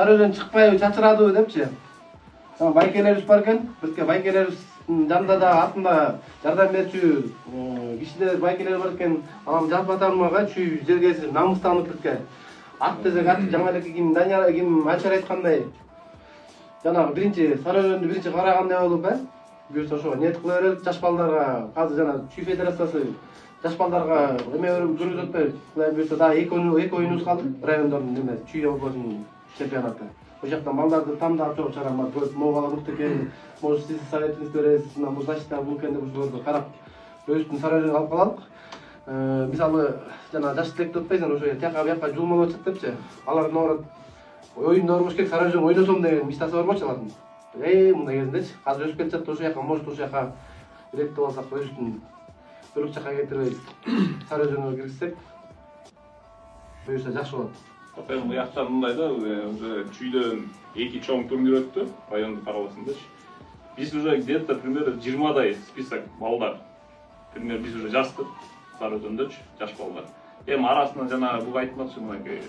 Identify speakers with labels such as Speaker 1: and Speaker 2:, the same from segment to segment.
Speaker 1: Сарыөзөн чыкпайбы, чачырадыбы депчи. Байкелерибиз бар экен. Бизге байкелерибиздин жанында да артында жардам берчү кишилер байкелер бар экен. Анан жалпы аталмага чүй жерге намыстанып бизге. Ат десек ат жаңа эле ким Данияр ким Айшар айткандай. Жанагы биринчи Сарыөзөндү биринчи карагандай болуп, Бұйырса ошо нет кыла берелик жаш балдарга. Азыр жана Чүй федерациясы жаш балдарга эме жүргүзүп атпайбы. Кудай буйрса да эки оюнубуз калды. Райондордун эме Чүй областынын чемпионаты. Ошол жактан балдарды тандап чогуу чыгарам. Могу бала мыкты экен, может сиз советиңизди бересиз, мына бул защита бул экен деп ошолорду карап өзүбүздүн Сарыөзөнгө алып калалык. Мисалы жана жаш тилекти отпайсың, ошо тияка бияка жулмалап атышат депчи. Алар наоборот оюнда барбаш керек, Сарыөзөнгө ойносом деген мечтасы бар болчу алардын. Мындай кезиндечи, азыр өсүп кетишат, ошол жака может ошол жака билетти алсак, өзүбүздүн бөлөк жака кетирбей Сарыөзөнгө киргизсек, буюрса жакшы болот.
Speaker 2: Атайын бул жактан мындай да, уже Чүйдөн 2 чоң турнир өттү, райондук аралашмасында. Биз уже где-то примерно 20дай список балдар. Пример биз уже жаздык Сарыөзөндөчү жаш балдар. Эми арасынан жана буга айтмакчы, мынакей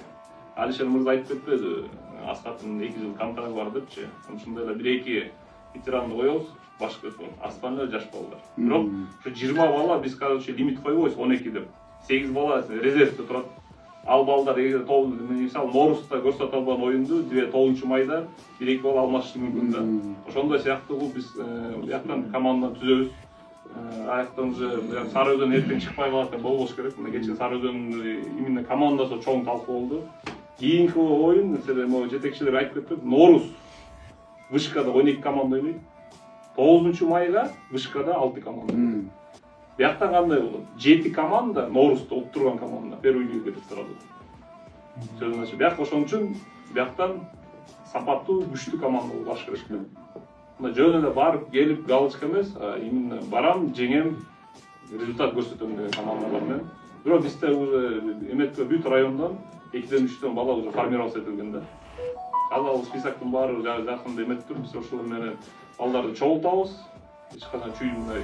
Speaker 2: Алишер мырза айтып кетпеди, Аскаттын 2 жыл контрагты бар депчи. Ушундай эле 1-2 ветеранды коебуз, башка остальное жаш балдар. Бирок ушу 20 бала биз короче лимит койбойбуз 12 деп. 8 бала резервде турат. Ал балдар эгер мисалы Ноорузда көрсөтө албаган оюнду 9 майда 1-2 бала алмашышы мүмкүн да. Ошондой сыяктуу бул биз бияктан команда түзөбүз. Аяктан уже Сарыөзөн эртең чыкпай калат болбош керек. Мына кечээ Сарыөзөн именно командасы чоң талкуу болду. Кийинки оюн, mesela могу жетекчилер айтып кетти, Норуз Вышкада 12 команда ойнойт. 9 майга Вышкада 6 команда. Бияктан кандай болот? 7 команда Норузда утуп турган команда первый лига деп турат. Сөзүн ачып, бияк ошон үчүн бияктан сапаттуу, күчтүү команда болуш керек. Мына жөн эле барып, келип галочка эмес, именно барам, жеңем, результат көрсөтөм деген командалар менен. Бирок бизде уже эметке бүт райондон 2-3 бала уже формироваться этилген да. Азыр ал списоктун баары жакында эметип тур, биз ошол менен балдарды чогултабыз. Эч качан Чүй мындай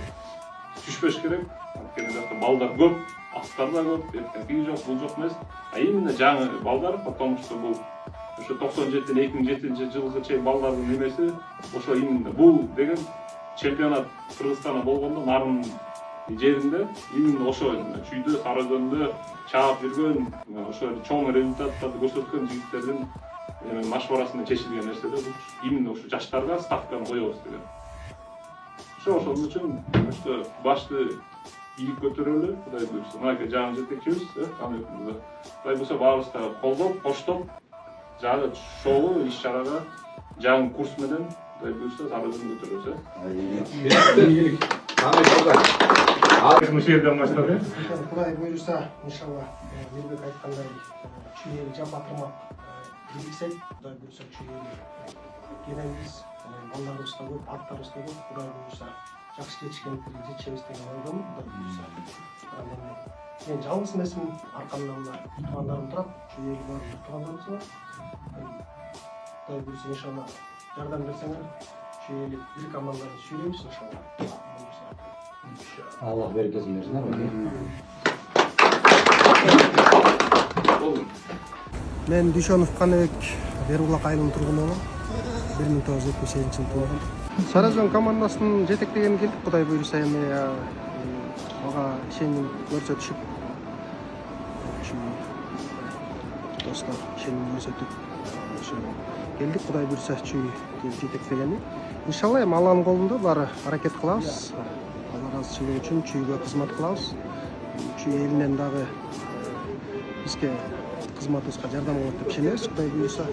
Speaker 2: түшпөш керек. Анткени жакта балдар көп, аттар да көп, тиги жок, бул жок эмес. Именно жаңы балдар, потому что бул ошо 97-2007 жылга чейин балдардын немеси ошо именно бул деген чемпионат Кыргызстанда болгондо нарын жеринде именно ошо Чүйдө, Сарыөзөндө чаап жүргөн, ошо чоң результаттарды көрсөткөн жигиттердин машварасында чечилген нерсе да бул. Именно ошо жаштарга ставканы коебуз деген. Ошон үчүн ошо башты ийип көтөрөлү, Кудай буйрса. Мына жаңы жетекчибиз, Кудай буйрса баарыбызга колдоп, коштоп, жаңы шоу иш-чарага жаңы курс менен Кудай буйрса Сарыөзөнгө көтөрөбүз. Мышерден баштап,
Speaker 3: Кудай буйрса, иншалла, Мирбек айткандай, Чүйдөгү жап атырмак бийликсек, Кудай буйрса Чүйдөгү келебиз, балдарыбыз да көп, аттарыбыз да көп, Кудай буйрса жакшы жетишкендиктерге жетишебиз деген ойдомун, Кудай буйрса. Мен жалгыз эмесмин, аркамда туугандарым турат, Чүйдөгү бар туугандарыбыз бар. Кудай буйрса иншалла жардам берсеңер, Чүйдөгү бир команданы сүйрөйбүз иншалла.
Speaker 4: Allah berkesin versin ama.
Speaker 3: Мен Дүйшөнов Каныбек Бербулак айылынын тургунумун. 1978 жылы туулган. Сарыөзөн командасынын жетектегени келдик, Кудай буйрса эми ага ишеним көрсөтүшүп. Достор ишеним көрсөтүп ошо келдик, Кудай буйрса Чүй жетектегени. Иншалла эми Алланын колунда баары аракет кылабыз. Чүй үчүн Чүйгө кызмат кылабыз. Чүй элинен дагы бизге кызматыбызга жардам кылат деп ишенебиз, Кудай буйрса.